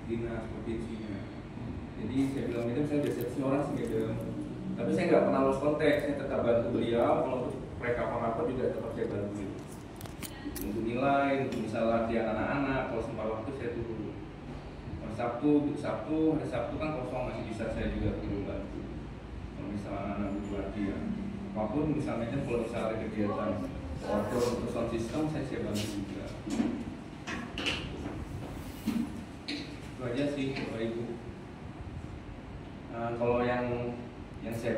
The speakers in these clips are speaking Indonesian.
dinas provinsinya. Jadi saya bilang itu saya biasa seorang sih tapi saya nggak pernah lost kontak, saya tetap bantu beliau. Kalau untuk rekapan rapor juga tetap saya bantu untuk nilai, untuk misalnya latihan anak-anak. Kalau sempat waktu saya turun. Sabtu hari Sabtu kan kosong, masih bisa saya juga turun bantu. Kalau misalnya anak-anak butuh latihan, apapun misalnya kan kalau misalnya ada kegiatan outdoor untuk sound system saya bantu juga. Itu aja sih Bapak Ibu. Kalau yang saya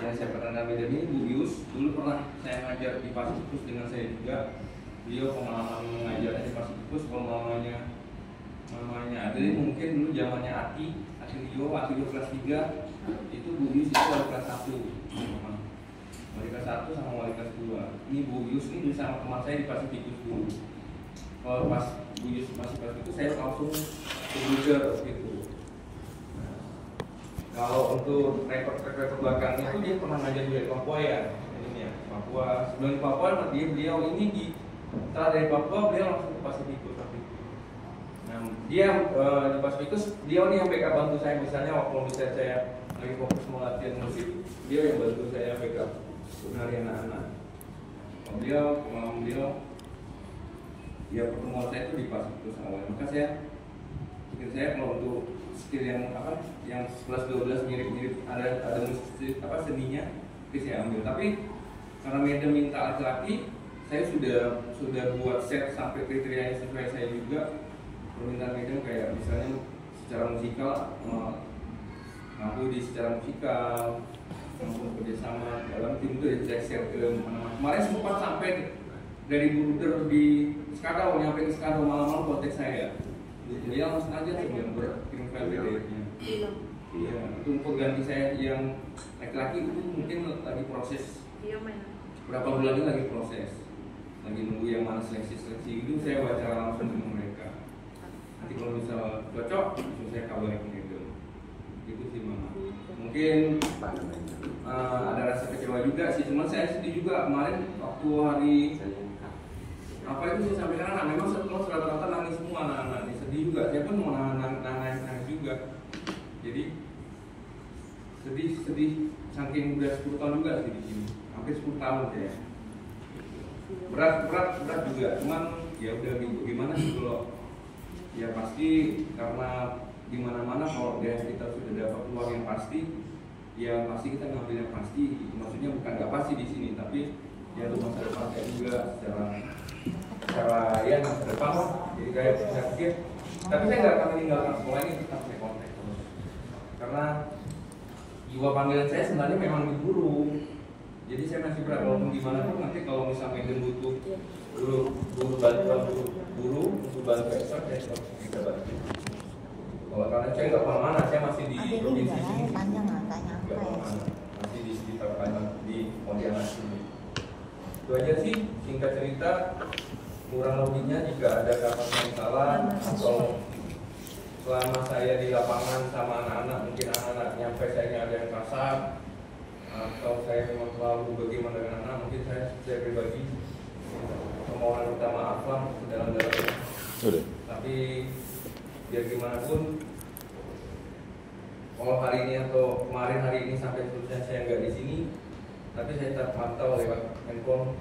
yang saya pernah beda ini Bu Yus, dulu pernah saya ngajar di Pasifikus dengan saya juga. Beliau pengalaman mengajarnya di Pasifikus, kalau namanya jadi mungkin dulu zamannya Ati Lio kelas 3 itu Bu Yus itu wali kelas 1 wali kelas 1 sama wali kelas 2. Ini Bu Yus ini sama teman saya di Pasifikus dulu. Kalau pas Bu Yus masih pas itu saya langsung ke Google gitu. Kalau untuk rekor belakangnya itu dia pernah ngajar di Papua ya, ini ya Papua. Sebelum di Papua beliau ini setelah dari Papua beliau langsung ke Pasifikus. Nah, dia di Pasifikus dia nih yang backup bantu saya, misalnya waktu misalnya saya lagi fokus mau latihan musik, dia yang bantu saya backup menari anak-anak. Beliau ya pertemuan saya itu di Pasifikus awalnya. Maka pikir saya kalau untuk skill yang yang 11-12 mirip-mirip ada musik seninya, itu saya ambil. Tapi karena media minta laki-laki, saya sudah buat set sampai kriteria yang sesuai saya juga. Permintaan media kayak misalnya secara musikal mampu secara musikal, mampu kerjasama dalam tim itu saya share ke mana-mana. Kemarin sempat sampai dari Bruder di Skadau, nyampe ke Skadau malam-malam kontak saya. Dia langsung aja sebelum berkirim file PDF-nya. Iya, itu untuk ganti saya yang laki-laki itu mungkin lagi proses. Berapa bulan ini lagi proses, lagi nunggu yang mana seleksi itu saya wawancara langsung dengan mereka. Nanti kalau misal cocok, langsung saya kabarin gitu. Itu sih Mama. Mungkin ada rasa kecewa juga sih, cuman saya sedih juga kemarin waktu hari itu sih sampai sekarang memang setelah rata-rata nangis semua anak-anak, sedih juga. Saya pun mau nangis juga. Jadi sedih saking udah 10 tahun juga sih di sini, hampir 10 tahun ya. Berat juga, cuman ya udah gimana sih kalau ya pasti karena di mana-mana kalau kita sudah dapat peluang yang pasti, ya pasti kita ngambil yang pasti. Maksudnya bukan nggak pasti di sini, tapi ya untuk masa depan saya juga secara ya masa depan lah. Jadi kayak saya pikir, tapi saya nggak akan meninggalkan sekolah ini, tetap saya kontak terus. Karena jiwa panggilan saya sebenarnya memang di guru. Jadi saya masih berada walaupun gimana pun nanti kalau misalnya butuh guru bantuan guru untuk bantu ekspor, saya bisa bantu. Kalau karena saya nggak kemana-mana, saya masih di provinsi sini. Masih di sekitar di Pontianak sini. Itu aja sih singkat cerita. Kurang lebihnya jika ada kata yang salah atau selama saya di lapangan sama anak-anak mungkin anak-anak nyampe saya ada yang kasar atau saya memang terlalu bagaimana dengan anak, mungkin saya pribadi permohonan minta maaf lah sedalam-dalamnya. Tapi biar gimana pun, kalau hari ini atau kemarin hari ini sampai seterusnya saya nggak di sini, tapi saya tetap pantau lewat handphone,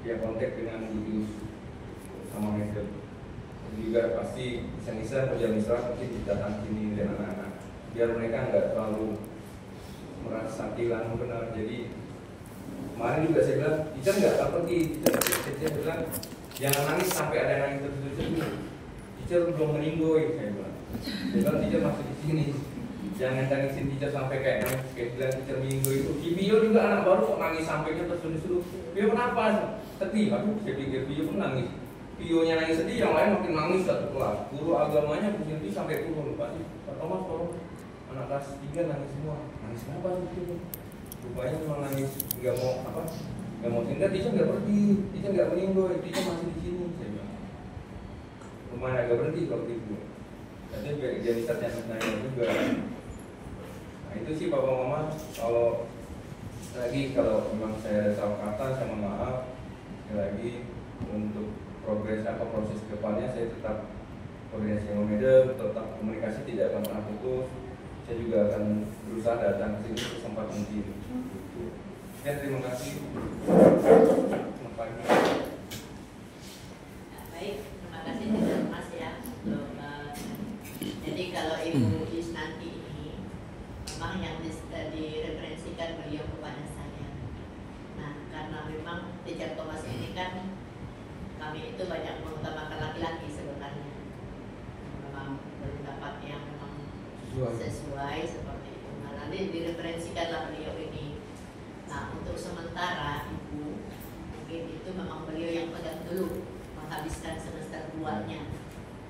dia kontak dengan Yus sama manajer. Juga pasti bisa kerja mungkin datang sini dan anak-anak, biar mereka nggak terlalu merasa kehilangan benar. Jadi kemarin juga saya bilang, teacher nggak akan pergi. Teacher bilang jangan nangis sampai ada yang nangis terus. Teacher belum meninggoy, saya bilang. Dia bilang teacher masih di sini. Jangan tangisin teacher sampai kayak nangis. Kayak bilang teacher meninggoy itu. Di Bio juga anak baru kok nangis sampainya tersuruh-suruh. Bio kenapa? Sedih. Aduh, saya pikir Bio pun nangis. Bio-nya nangis sedih, yang lain makin nangis satu kelas. Guru agamanya berhenti sampai turun. Pak Thomas tolong. Anak kelas 3 nangis semua. Nangis apa gitu? Rupanya cuma nangis nggak mau tinggal. Teacher nggak pergi, teacher nggak meninggoy, teacher masih di sini. Saya bilang. Lumayan agak berhenti kalau gitu. Jadi jadi nanya juga. Nah itu sih Papa Mama. Kalau memang saya salah kata, saya mohon maaf. Sekali lagi untuk proses depannya saya tetap koordinasi sama media, tetap komunikasi tidak akan pernah putus. Saya juga akan berusaha datang ke sini sesempat mungkin. Oke, terima kasih. Baik, terima kasih Mas ya. Jadi kalau Ibu Yusnanti ini memang yang direferensikan beliau kepada saya. Nah, karena memang Teacher Thomas ini kan kami itu banyak mengutamakan laki-laki sebenarnya. Memang berpendapat yang memang sesuai seperti itu. Nah, nanti direferensikanlah beliau ini. Nah, untuk sementara Ibu mungkin itu memang beliau yang pegang dulu menghabiskan semester 2-nya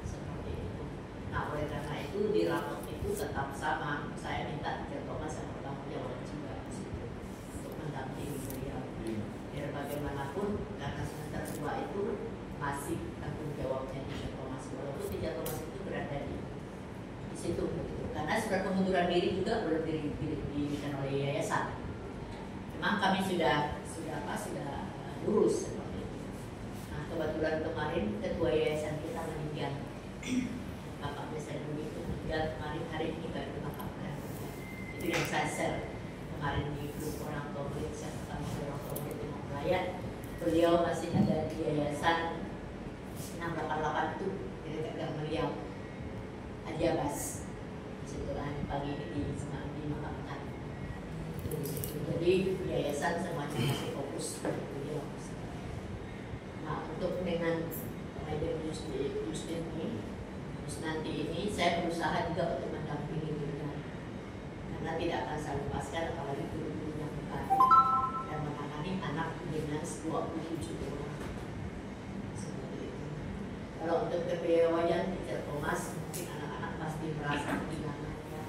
seperti itu. Nah, oleh karena itu di rapot itu tetap sama. Saya minta Teacher Thomas yang bertanggung jawab juga di situ untuk mendampingi beliau. Biar bagaimanapun karena semester 2 itu masih tanggung jawabnya Teacher Thomas, walaupun Teacher Thomas itu berada di situ begitu. Karena surat pengunduran diri juga belum diberikan oleh yayasan. Memang kami sudah lurus seperti itu. Nah, kebetulan kemarin ketua yayasan kita meninggal, Bapak Desa Dwi itu meninggal kemarin, hari ini baru dimakamkan. Itu yang saya share kemarin di grup orang tua murid, saya ketemu orang tua murid di Mempelayan. Beliau masih ada di yayasan 688 itu di dekat Gang Meriau, Ajabas. Disitulah pagi ini dimakamkan. Jadi yayasan semuanya masih fokus. Nah, untuk dengan Madam Yusnanti ini saya berusaha juga untuk mendampingi beliau, karena tidak akan saya lepaskan apalagi guru-guru yang baru dan menangani anak dengan 27 orang seperti itu. Kalau untuk kebiayaan Teacher Thomas, mungkin anak-anak pasti merasa kehilangan ya.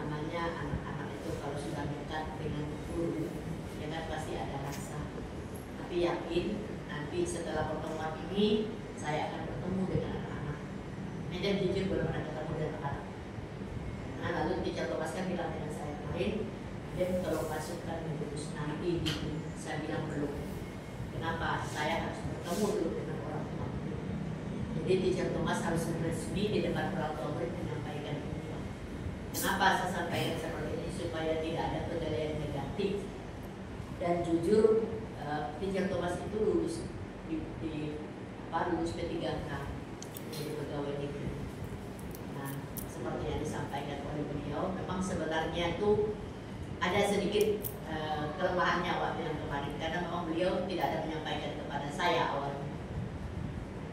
Namanya anak-anak itu kalau sudah dekat dengan guru, ya kan pasti ada rasa. Tapi yakin nanti setelah pertemuan ini saya akan bertemu dengan anak-anak. Medan jujur belum pernah ketemu dengan anak-anak. Nah, lalu Teacher Thomas kan bilang dengan saya kemarin, dan kalau masukkan lulus nanti, saya bilang belum. Kenapa? Saya harus bertemu dulu dengan orang tua. Jadi Teacher Thomas harus resmi di depan orang tua murid menyampaikan ini. Kenapa saya sampaikan seperti ini? Supaya tidak ada penilaian negatif. Dan jujur, Teacher Thomas itu lulus lulus P3K jadi pegawai negeri. Nah, seperti yang disampaikan oleh beliau, memang sebenarnya itu ada sedikit kelemahannya waktu yang kemarin, karena memang beliau tidak ada menyampaikan kepada saya awalnya.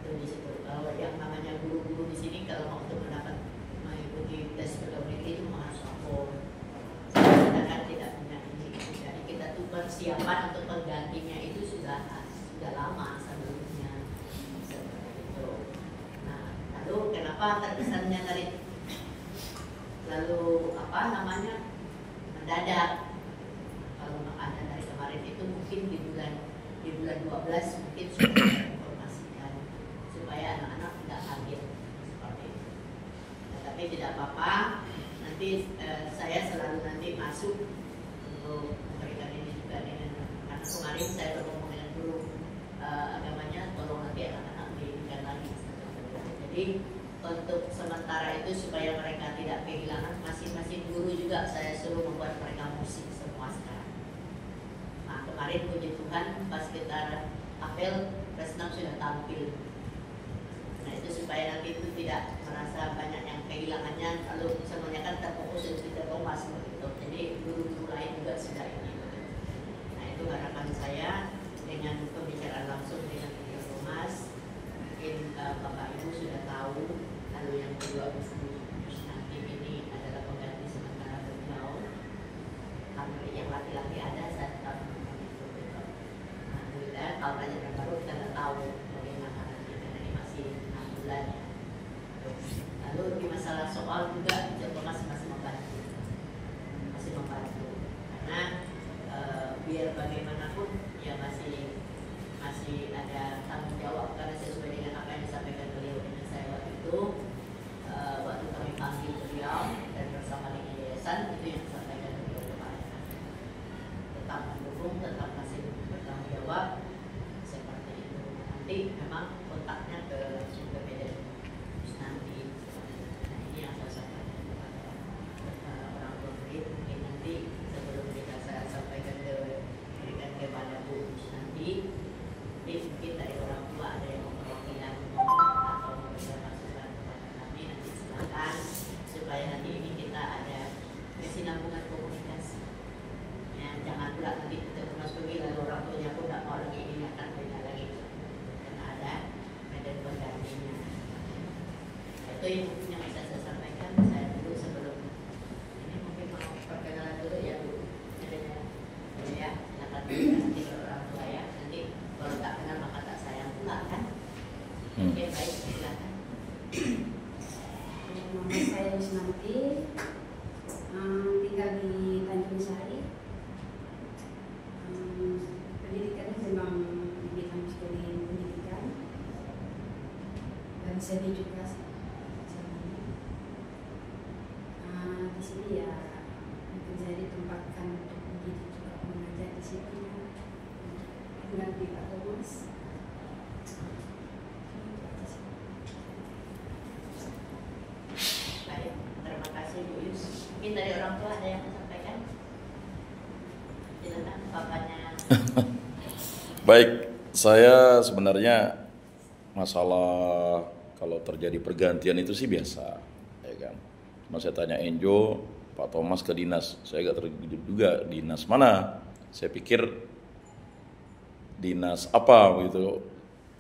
Itu di situ. Kalau yang namanya guru-guru di sini kalau mau untuk mengikuti tes pegawai negeri itu harus lapor. Sedangkan tidak punya ini. Jadi kita tuh persiapan untuk penggantinya itu sudah lama sebelumnya. Seperti itu. Nah, lalu kenapa terkesannya tadi? Lalu mendadak? Kalau ada dari kemarin itu mungkin di bulan 12 mungkin sudah diinformasikan supaya anak-anak tidak kaget seperti itu. Nah, tapi tidak apa-apa. Nanti saya selalu nanti masuk untuk memberikan ini juga dengan, karena kemarin saya berngomong dengan guru agamanya, tolong nanti anak-anak diberikan lagi. Jadi untuk sementara itu supaya mereka tidak kehilangan, masing-masing guru juga saya suruh membuat mereka musik semua sekarang. Nah, kemarin puji Tuhan pas kita apel, Presnam sudah tampil. Nah, itu supaya nanti itu tidak merasa banyak yang kehilangannya, lalu semuanya kan terfokus untuk Teacher Thomas begitu. Jadi guru-guru lain juga sudah ini. Nah, itu harapan saya dengan pembicaraan langsung dengan Teacher Thomas. Mungkin Bapak Ibu sudah tahu. Lalu yang kedua, nanti ini adalah pengganti sementara beliau. Kalau yang laki-laki ada, saya tetap itu. Alhamdulillah, tahun aja yang baru kita tidak tahu bagaimana nanti, karena ini masih 6 bulan. Lalu di masalah soal juga Teacher Thomas masih membantu, karena biar bagaimanapun ya masih ada tanggung jawab, karena sesuai dengan apa yang disampaikan beliau dengan saya waktu itu. Waktu nanti ini kita ada kesinambungan komunikasi. Ya, jangan pula nanti kita Mas pergi lalu orang tuanya pun tidak mau lagi ini akan beda lagi. Karena ada medan penggantinya. Itu yang bisa saya sampaikan. Saya dulu sebelum ini mungkin mau perkenalan dulu ya Bu. Adanya ya, silakan nanti orang tua ya. Nanti kalau tak kenal maka tak sayang pula kan. Oke, baik, silakan. Nama saya Yusnanti, tinggal di Tanjung Sari. Pendidikannya memang di bidang studi pendidikan dan seni juga. Di sini ya mungkin saya ditempatkan untuk mendidik juga mengajar di sini dengan Pak Thomas. Baik, terima kasih Bu Yus. Mungkin dari orang tua ada yang mau sampaikan? Silakan papanya. Baik, saya sebenarnya masalah kalau terjadi pergantian itu sih biasa, ya kan. Cuma saya tanya Enjo, Pak Thomas ke dinas, saya gak terjadi juga dinas mana. Saya pikir dinas apa begitu,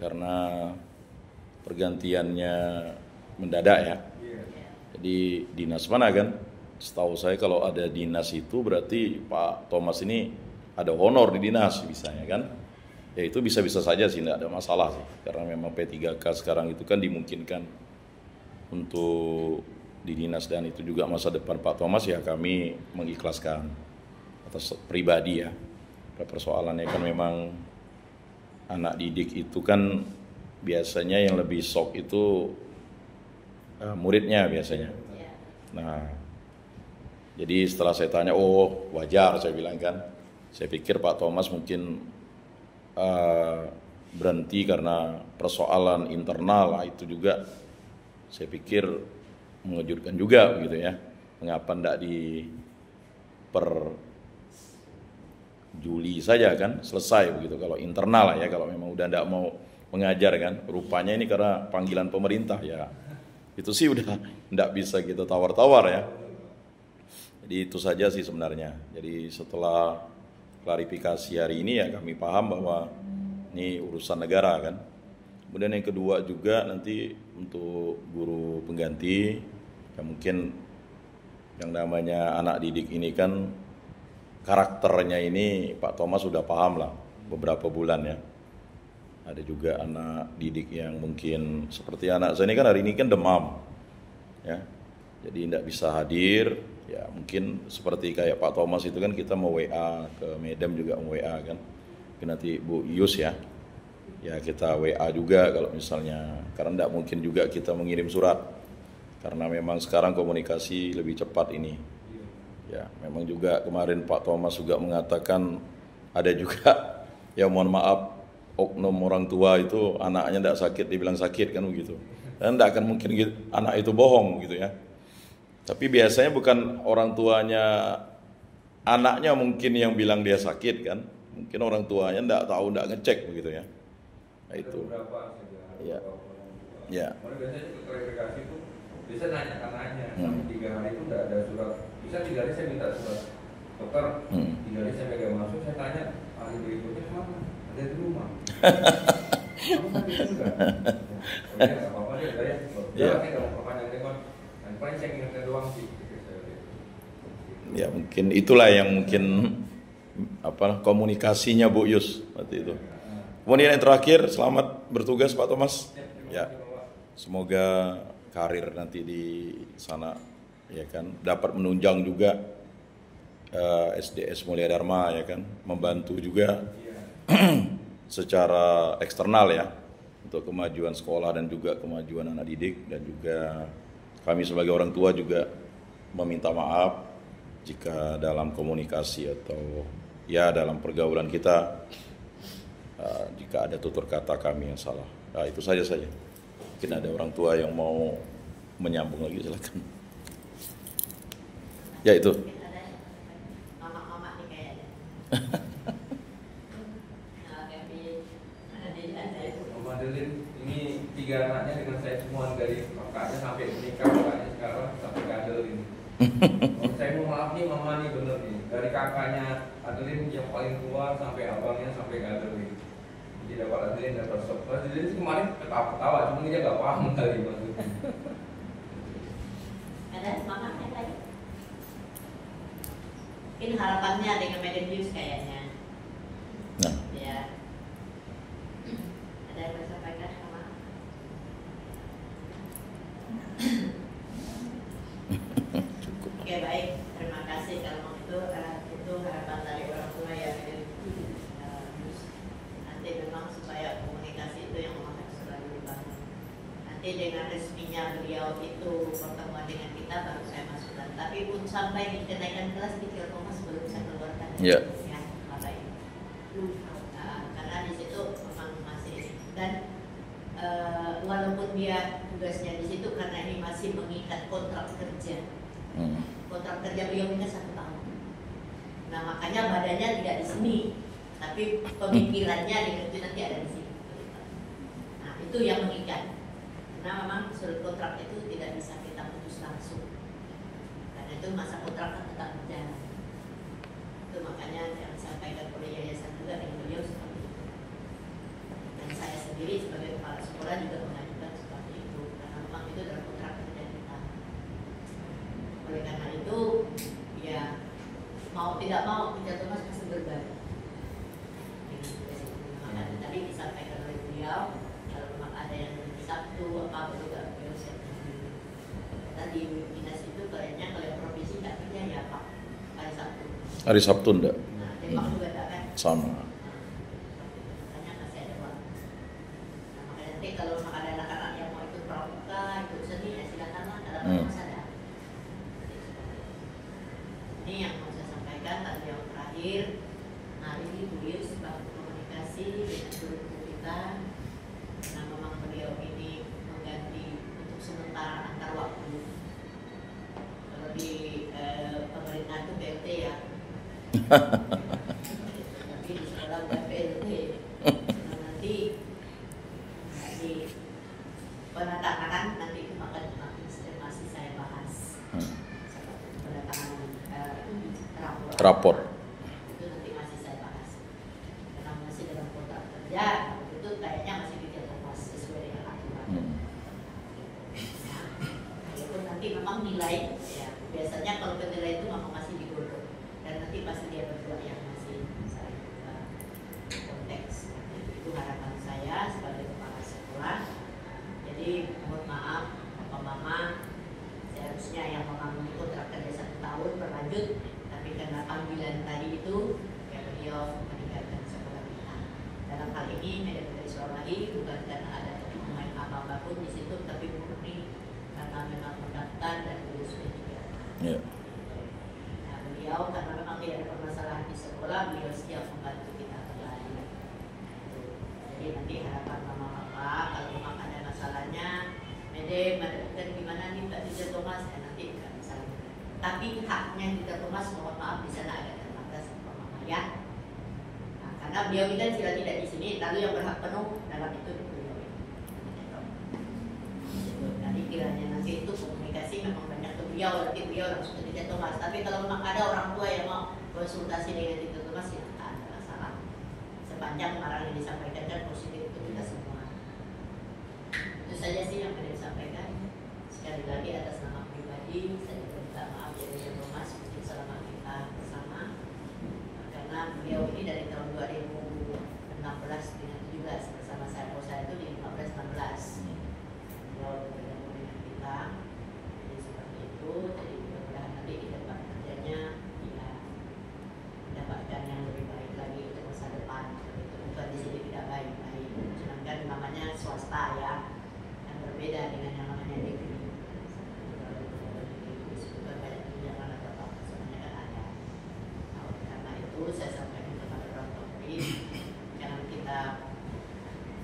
karena pergantiannya mendadak ya. Jadi dinas mana kan? Setahu saya kalau ada dinas itu berarti Pak Thomas ini ada honor di dinas bisanya kan? Ya itu bisa-bisa saja sih, tidak ada masalah sih. Karena memang P3K sekarang itu kan dimungkinkan untuk di dinas dan itu juga masa depan Pak Thomas, ya kami mengikhlaskan atas pribadi ya. Persoalannya kan memang anak didik itu kan biasanya yang lebih shock itu muridnya biasanya. Nah, jadi setelah saya tanya, oh wajar saya bilang kan. Saya pikir Pak Thomas mungkin berhenti karena persoalan internal, itu juga saya pikir mengejutkan juga gitu ya. Mengapa tidak di per Juli saja kan selesai begitu kalau internal lah ya, kalau memang udah tidak mau mengajar kan. Rupanya ini karena panggilan pemerintah ya. Itu sih udah tidak bisa kita tawar-tawar ya. Jadi itu saja sih sebenarnya. Jadi setelah klarifikasi hari ini ya kami paham bahwa ini urusan negara kan. Kemudian yang kedua juga nanti untuk guru pengganti, ya mungkin yang namanya anak didik ini kan karakternya ini Pak Thomas sudah paham lah beberapa bulan ya. Ada juga anak didik yang mungkin seperti anak saya ini kan hari ini kan demam ya. Jadi tidak bisa hadir ya, mungkin seperti kayak Pak Thomas itu kan kita mau WA ke Medem juga mau WA kan. Mungkin nanti Bu Yus ya kita WA juga kalau misalnya, karena tidak mungkin juga kita mengirim surat karena memang sekarang komunikasi lebih cepat ini ya. Memang juga kemarin Pak Thomas juga mengatakan ada juga ya mohon maaf oknum orang tua itu anaknya tidak sakit dibilang sakit kan begitu, dan tidak akan mungkin anak itu bohong gitu ya. Tapi biasanya bukan orang tuanya anaknya mungkin yang bilang dia sakit kan, mungkin orang tuanya tidak tahu, tidak ngecek begitu ya. Nah, itu ya ya. Biasanya klarifikasi itu bisa nanya anaknya sampai 3 hari itu tidak ada surat, bisa 3 hari saya minta surat dokter, 3 hari saya pegang masuk, saya tanya hari berikutnya mana, ada di rumah. Kamu sakit juga? Oh ya nggak apa-apa deh, saya nggak mau perpanjang. Paling saya ingatkan doang sih. Ya mungkin itulah yang mungkin komunikasinya Bu Yus seperti itu. Kemudian yang terakhir, selamat bertugas Pak Thomas. Ya, semoga karir nanti di sana ya kan dapat menunjang juga SDS Mulia Dharma ya kan, membantu juga secara eksternal ya untuk kemajuan sekolah dan juga kemajuan anak didik, dan juga kami sebagai orang tua juga meminta maaf jika dalam komunikasi atau ya dalam pergaulan kita jika ada tutur kata kami yang salah. Nah, itu saja. Mungkin ada orang tua yang mau menyambung lagi, silakan. Ya itu. Mama-mama nih kayaknya. Mama Adeline, ini 3 anaknya dengan saya semua dari kakaknya sampai menikah, kakaknya sekarang sampai gadel ini. Saya mau maaf nih mama nih bener nih, dari kakaknya Adeline yang paling tua sampai abangnya sampai gadel nih. Jadi dapat Adeline dapat shock. Adeline sih kemarin ketawa-ketawa, cuma dia nggak paham kali maksudnya. Ada semangat yang lain? Mungkin harapannya dengan Medan News kayaknya. Nah, Ya. Ada yang mau sampaikan sama? cukup. Oke baik, terima kasih kalau itu harapan dari orang tua ya Medan News. Nanti memang supaya komunikasi itu yang memang harus selalu dibangun. Nanti dengan resminya beliau itu pertemuan dengan kita baru saya masukkan. Tapi pun sampai di kenaikan kelas di Thomas belum saya keluarkan. Iya. Ya, Bapak Ibu. Karena di situ memang masih dan walaupun dia tugasnya di situ karena ini masih mengikat kontrak kerja. Kontrak kerja beliau minta 1 tahun. Nah makanya badannya tidak di sini, tapi pemikirannya di nanti ada di sini. Nah itu yang mengikat. Karena memang surat kontrak itu tidak bisa kita putus langsung. Karena itu masa kontrak kan tetap berjalan. Itu makanya yang disampaikan oleh yayasan juga dengan beliau seperti itu. Dan saya sendiri sebagai kepala sekolah juga mengajukan seperti itu karena memang itu dalam kontrak kerja kita. Oleh karena itu ya mau tidak mau kita Thomas pasti berbalik. Makanya tadi disampaikan oleh beliau kalau memang ada yang Sabtu apa juga beliau siap. Tadi dinas itu kayaknya kalau yang provinsi nggak kerja ya Pak hari Sabtu. Hari Sabtu enggak? Nah, Depok juga ada kan? Sama. Makanya masih ada waktu. Nah, makanya nanti kalau memang ada anak-anak yang mau ikut pramuka, ikut seni, ya silakanlah dalam masa ada. Ini yang mau saya sampaikan tadi yang terakhir. Mari beliau sebagai komunikasi dengan guru-guru kita. Karena memang beliau ini mengganti untuk sementara antar waktu. Kalau di pemerintah itu BLT ya. Tapi di sekolah udah BLT. Nah, nanti di penandatangan nanti itu masih saya bahas. Penandatangan Rapor. itu nanti masih saya bahas. Karena masih dalam kontrak kerja, itu kayaknya masih dikemas sesuai dengan aturan. Walaupun nanti memang nilai, ya biasanya kalau penilai itu memang masih digodok dan nanti pasti dia berdua yang masih saya konteks. Itu harapan saya sebagai kepala sekolah. Jadi mohon maaf, Bapak Mama, seharusnya yang mengambil kontrak kerja 1 tahun berlanjut, tapi karena panggilan tadi itu, ya beliau meninggalkan sekolah kita. Dalam hal ini Medan Iswarahi bukan karena ada pemain apa-apa pun di situ, tapi murni karena memang mendaftar dan lulus D3. Ya. Nah, beliau karena memang tidak ada permasalahan di sekolah, beliau siap membantu kita kembali. Jadi nanti harapan Mama Bapak kalau memang ada masalahnya, Mede, dan gimana nih Mbak Dija Thomas, nanti nggak bisa. Tapi haknya Dija Thomas mohon maaf di sana agak terbatas sama Mama ya. Nah, karena beliau kita sudah tidak di sini, lalu yang berhak penuh dalam itu beliau. Nanti kiranya nanti itu komunikasi memang banyak ke beliau, nanti beliau langsung ke Dija Thomas. Tapi kalau memang ada orang tua yang mau konsultasi dengan Dija Thomas ya tak ada masalah. Sepanjang marah yang disampaikan dan positif itu kita semua. Itu saja sih yang boleh disampaikan. Sekali lagi atas nama pribadi saya minta maaf ya Dija Thomas mungkin selama kita bersama karena beliau ini dari tahun 2016 dengan 17 bersama saya. Kalau saya itu di 15-16 beliau bergabung dengan kita. Jadi seperti itu. Jadi mudah-mudahan nanti di tempat kerjanya ya mendapatkan yang lebih baik lagi untuk masa depan. Itu bukan di sini tidak baik-baik. Sedangkan namanya swasta ya, yang berbeda dengan yang namanya negeri. Bukan banyak tunjangan atau apa, sebenarnya kan ada. Nah, karena itu saya sampaikan kepada orang tua jangan kita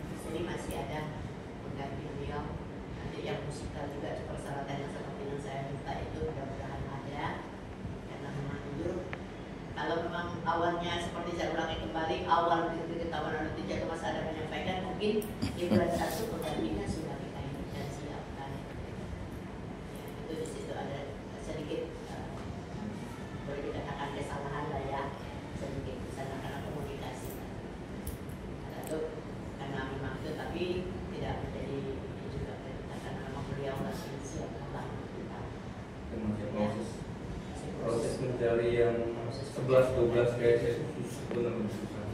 di sini masih ada pengganti beliau. Nanti yang musikal juga persyaratan yang seperti yang saya minta itu mudah-mudahan ada. Karena memang jujur kalau memang awalnya seperti saya ulangi kembali awal ketahuan oleh Dija Thomas ada menyampaikan mungkin di bulan 1 penggantinya sudah kita ini dan siapkan. Ya, itu cari yang 11-12 kayak saya itu susah, benar-benar susah.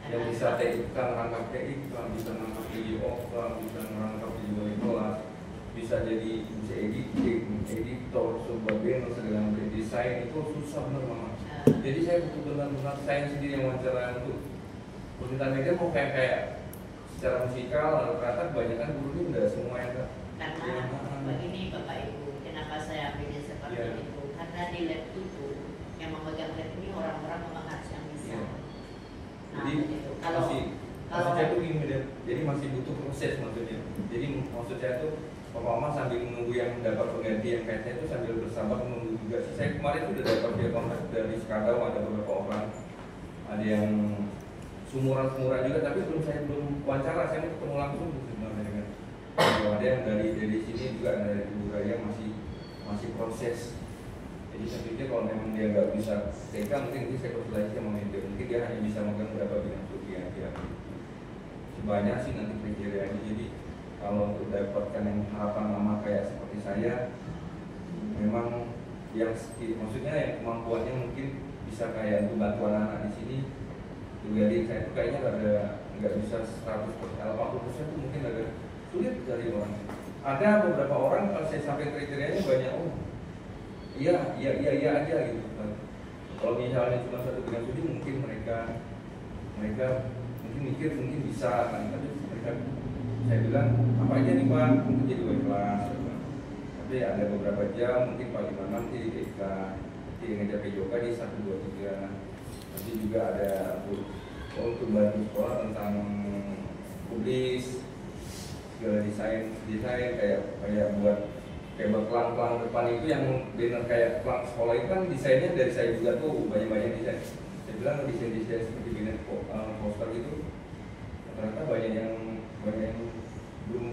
Yang bisa TIK, merangkap TIK, bisa merangkap video offline, bisa merangkap video di kelas, bisa editor, sebuah banner, segala macam desain itu susah benar mama. Jadi saya butuh benar-benar saya sendiri yang wawancara untuk permintaan media mau kayak secara musikal, rata-rata kebanyakan guru ini udah semua yang karena begini Bapak Ibu, kenapa saya ambilnya seperti itu? Karena di lab itu yang memegang lab ini orang-orang memang harus yang bisa. Nah, jadi begitu. Kalau saya tuh gini, jadi masih butuh proses maksudnya. Jadi maksud saya tuh Mama sambil menunggu yang dapat pengganti yang kayak saya itu sambil bersabar menunggu juga. Saya kemarin sudah dapat via kontak dari Skadau, ada beberapa orang, ada yang sumuran juga, tapi saya belum wawancara, saya mau ketemu langsung sebenarnya dengan ada yang dari sini juga, ada dari Ibu Raya masih proses. Jadi saya pikir kalau memang dia nggak bisa TK, mungkin nanti saya konsultasi sama manajer, mungkin dia hanya bisa makan berapa bidang studi aja. Sebanyak sih nanti kriterianya. Jadi kalau untuk dapatkan yang harapan mama kayak seperti saya, memang yang maksudnya yang kemampuannya mungkin bisa kayak untuk bantuan anak di sini. Jadi saya itu kayaknya nggak bisa 100%, 80% itu mungkin agak sulit dari orang. Ada beberapa orang kalau saya sampai kriterianya banyak, iya aja gitu. Kalau misalnya cuma satu bidang studi mungkin mereka mungkin mikir mungkin bisa kan, tapi mereka saya bilang apa aja nih Pak, mungkin jadi wali kelas, tapi ada beberapa jam mungkin Pak Gimana nanti di TK, nanti ngajar PJOK di 1, 2, 3. Nanti juga ada untuk bantu sekolah tentang publis, segala desain kayak buat pelang depan itu yang banner kayak pelang sekolah itu kan desainnya dari saya juga tuh, banyak desain. Saya bilang desain seperti banner poster gitu, ternyata banyak yang belum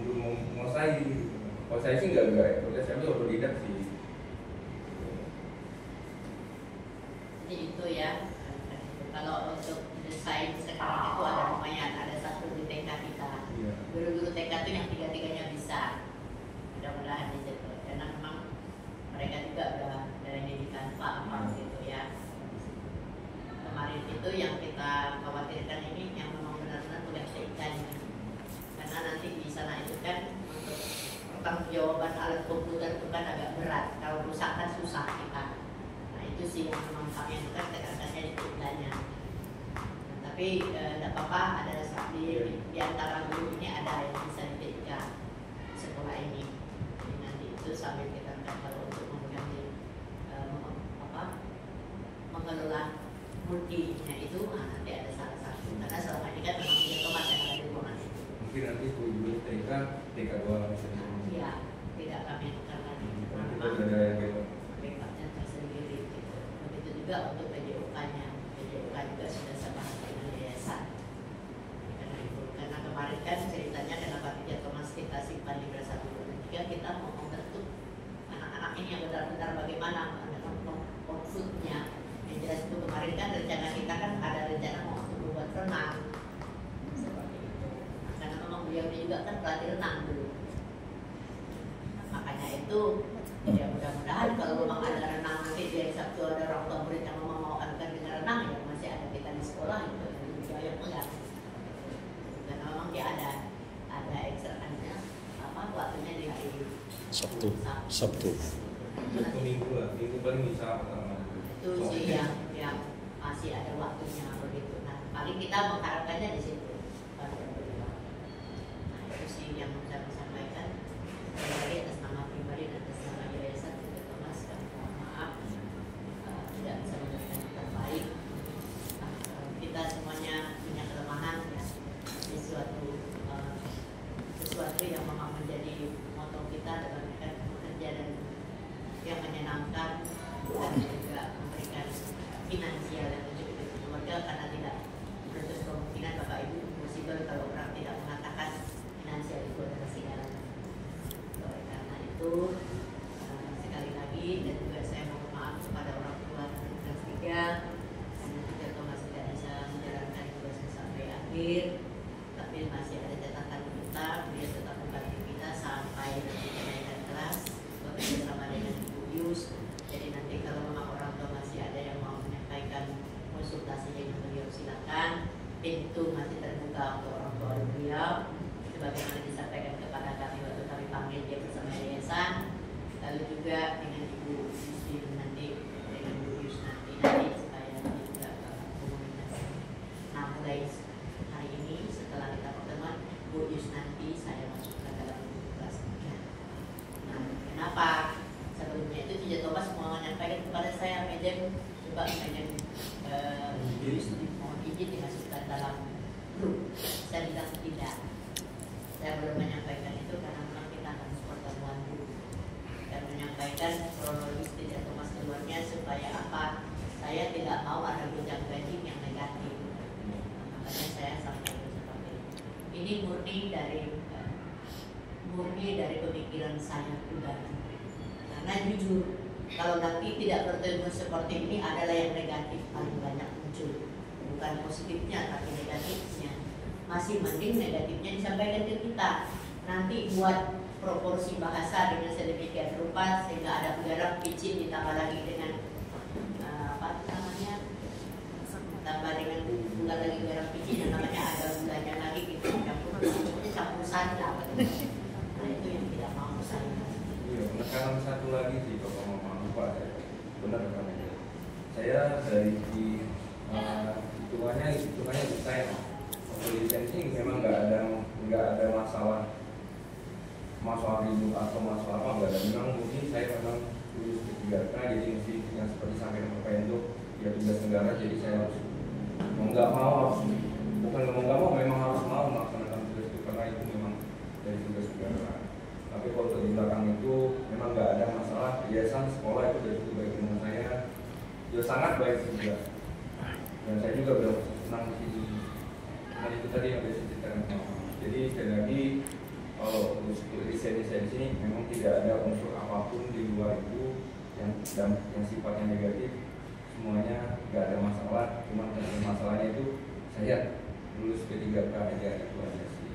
menguasai gitu. Kalau saya sih nggak, saya itu otodidak sih. Jadi itu ya. Kalau untuk desain sekarang itu ada lumayan, ada satu di TK kita. Guru-guru TK itu yang tiga-tiganya bisa. Mudah-mudahan di situ. Karena memang mereka juga udah dari di Canva gitu ya. Kemarin itu yang kita khawatirkan ini yang memang benar-benar pegang TK. Karena nanti di sana itu kan untuk pertanggungjawaban alat komputer itu kan agak berat. Kalau rusak kan susah kita. Nah itu sih yang memang kami itu kan tekankannya di TK-nya. Tapi tidak apa-apa, ada di antara guru ini ada yang bisa di TK sekolah ini. Jadi nanti itu sambil kita kalau untuk mengganti mengelola multinya itu nanti ada salah satu. Karena selama ini kan memang dia Thomas yang ada di ruangan itu. Mungkin nanti guru TK doang misalnya. Iya, tidak kami karena Kita ada yang backup-nya tersendiri. Gitu. Begitu juga untuk PJOK-nya. PJOK juga sudah sama dengan yayasan. Karena kemarin kan ceritanya kenapa Tiga Thomas kita simpan di Bersatu 23, kita mau membentuk anak-anak ini yang benar-benar bagaimana outputnya. Yang jelas itu kemarin kan rencana kita kan ada rencana mau untuk membuat renang seperti itu. Karena memang beliau juga kan pelatih renang dulu. Makanya itu ya mudah-mudahan kalau memang ada renang nanti di hari Sabtu ada orang tua murid yang mau akan dengan renang ya masih ada kita di sekolah itu yang enggak. Karena memang dia ada ekstrakannya waktunya di hari Sabtu. Minggu paling bisa pertama. Itu sih yang masih ada waktunya begitu. Nah paling kita mengharapkannya di situ. Nah itu sih yang bisa disampaikan. Dari atas nama pribadi dan atas nama yayasan Tiga Thomas kami mohon maaf tidak bisa memberikan yang terbaik. Kita semuanya punya kelemahan ya. Sesuatu yang memang menjadi moto kita dalam bekerja dan yang menyenangkan dan juga memberikan finansial yang untuk keluarga karena tidak menutup kemungkinan Bapak Ibu musibah kalau orang tidak mengatakan finansial itu adalah segalanya. Karena itu sekali lagi dan juga saya mohon maaf kepada orang tua kelas 3 karena Tiga Thomas tidak bisa menjalankan tugasnya sampai akhir, tapi masih ada catatan kita, dia tetap membantu kita sampai nanti kenaikan kelas bekerjasama dengan Ibu Yus. Jadi nanti kalau memang orang tua masih ada Madam coba Madam mohon izin dimasukkan dalam grup. Saya bilang tidak. Saya belum menyampaikan itu karena memang kita harus pertemuan dulu dan menyampaikan kronologis Teacher Thomas keluarnya supaya apa? Saya tidak mau ada gonjang-ganjing yang negatif. Makanya saya sampaikan seperti ini. Ini murni dari pemikiran saya pribadi. Karena jujur, kalau nanti tidak bertemu seperti ini adalah yang negatif paling banyak muncul. Bukan positifnya tapi negatifnya. Masih mending negatifnya disampaikan ke kita. Nanti buat proporsi bahasa dengan sedemikian rupa sehingga ada udara picin ditambah lagi dengan apa namanya, tambah dengan bukan lagi udara picin yang namanya ada gulanya lagi gitu, campur sanda. Nah itu yang tidak mau saya. Iya, penekanan satu lagi sih Bapak Mama lupa ya. Benar kan ya. Saya dari hitungannya saya lisensi memang nggak ada masalah ribut atau masalah apa nggak ada. Memang mungkin saya memang lulus P3K jadi mesti yang seperti sampaikan Bapak Endo ya tugas negara, jadi saya harus mau nggak mau memang harus mau melaksanakan tugas itu karena itu memang dari tugas negara. Tapi kalau di belakang itu memang nggak ada masalah. Kebiasaan sekolah itu dari baik dengan saya ya sangat baik juga, dan saya juga belum senang di sini. Nah itu tadi yang saya ceritakan. Jadi sekali lagi kalau untuk lisensi ini memang tidak ada unsur apapun di luar itu yang sifatnya negatif. Semuanya nggak ada masalah. Cuma masalahnya itu saya lulus P3K aja, itu aja sih.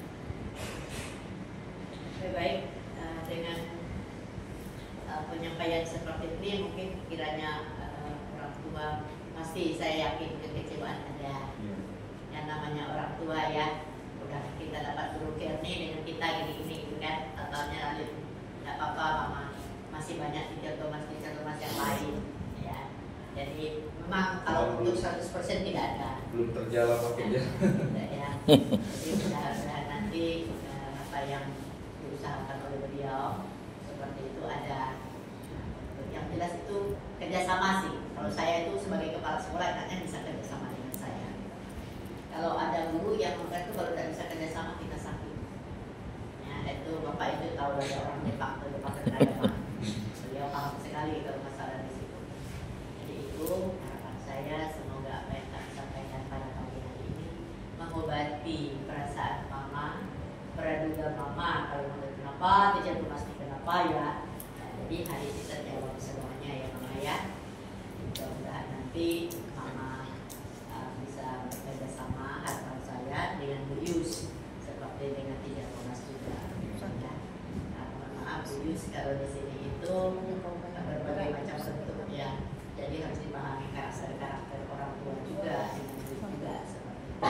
Baik, dengan penyampaian seperti ini mungkin kiranya orang tua pasti saya yakin kekecewaan ada. Yang namanya orang tua ya, udah kita dapat guru care nih dengan kita gini gitu kan, totalnya lalu tidak apa-apa mama, masih banyak teacher Thomas yang lain ya. Jadi memang kalau untuk 100% tidak ada, belum terjalan pakainya ya. Jadi mudah-mudahan nanti apa yang diusahakan oleh beliau seperti itu ada. Yang jelas itu kerjasama sih. Kalau saya itu sebagai kepala sekolah enaknya bisa kerjasama dengan saya. Kalau ada guru yang mungkin itu kalau tidak bisa kerjasama kita sakit. Ya itu Bapak itu tahu dari orang Jepang atau Jepang terkadang beliau paham sekali kalau masalah di situ. Jadi itu harapan saya, semoga apa yang kami sampaikan pada pagi hari ini mengobati perasaan mama, praduga mama kalau menurut kenapa, tidak pasti kenapa ya. Jadi hari ini terjawab semuanya ya mama ya. Mudah-mudahan nanti mama bisa bekerja sama harapan saya dengan Bu Yus seperti dengan Teacher Thomas juga. Ya. Mohon maaf Bu Yus kalau di sini itu berbagai macam bentuk ya. Jadi harus dipahami karakter orang tua juga dengan guru juga seperti itu.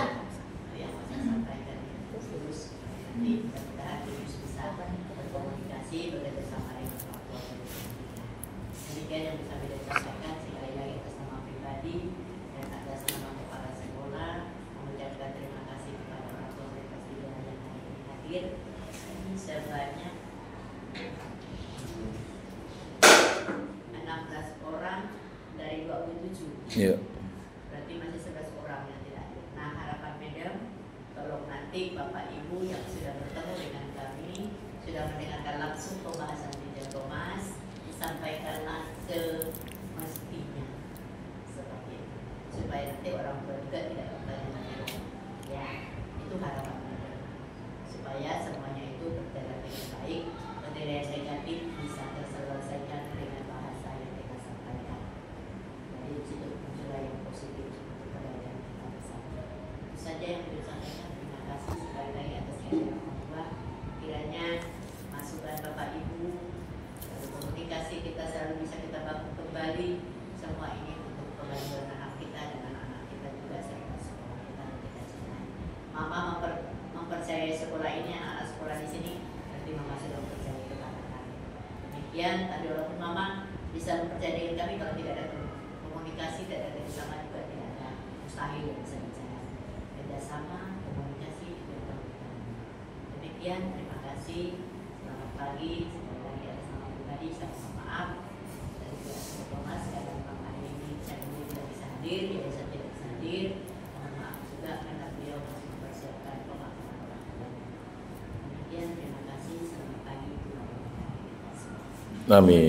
Itu yang mau saya sampaikan Bu Yus. Nanti mudah-mudahan Bu Yus bisa berkomunikasi bekerja sama dengan orang tua. Demikian yang bisa saya sampaikan. Sekali lagi atas nama pribadi dan atas nama kepala sekolah mengucapkan terima kasih kepada orang tua Presiden yang hari ini hadir. Ini sebanyak 16 orang dari 27. Iya. Berarti masih 11 orang yang tidak hadir. Nah harapan Madam, tolong nanti Bapak Ibu yang sudah bertemu dengan kami, sudah mendengarkan langsung pembahasan Teacher Thomas, disampaikanlah semestinya seperti itu, supaya nanti orang tua juga tidak bertanya-tanya ya. Itu harapan kita supaya semuanya itu berjalan dengan baik, penilaian negatif bisa terselesaikan dengan bahasa yang kita sampaikan. Jadi di situ muncullah yang positif untuk kebaikan kita bersama. Itu saja yang bisa sampaikan. Terima kasih sekali lagi atas kehadiran orang tua. Kiranya masukan Bapak Ibu, komunikasi kita selalu bisa kita bangun kembali. Semua ini untuk kemajuan anak kita dan anak-anak kita juga serta sekolah kita yang kita cintai. Mama mempercayai sekolah ini, anak-anak sekolah di sini, berarti Mama sudah mempercayai kepada kami. Demikian tadi walaupun Mama bisa mempercayai kami, kalau tidak ada komunikasi, tidak ada kerjasama juga tidak ada, mustahil yang bisa bicara. Kerjasama, komunikasi, dan komunikasi. Demikian, terima kasih. Selamat pagi. Sekali lagi atas nama pribadi saya mohon maaf dan juga Teacher Thomas karena memang hari ini hadir, biasa tidak bisa hadir. Mohon maaf juga karena beliau masih mempersiapkan pemakaman orang tua. Demikian, terima kasih. Selamat pagi. Amin.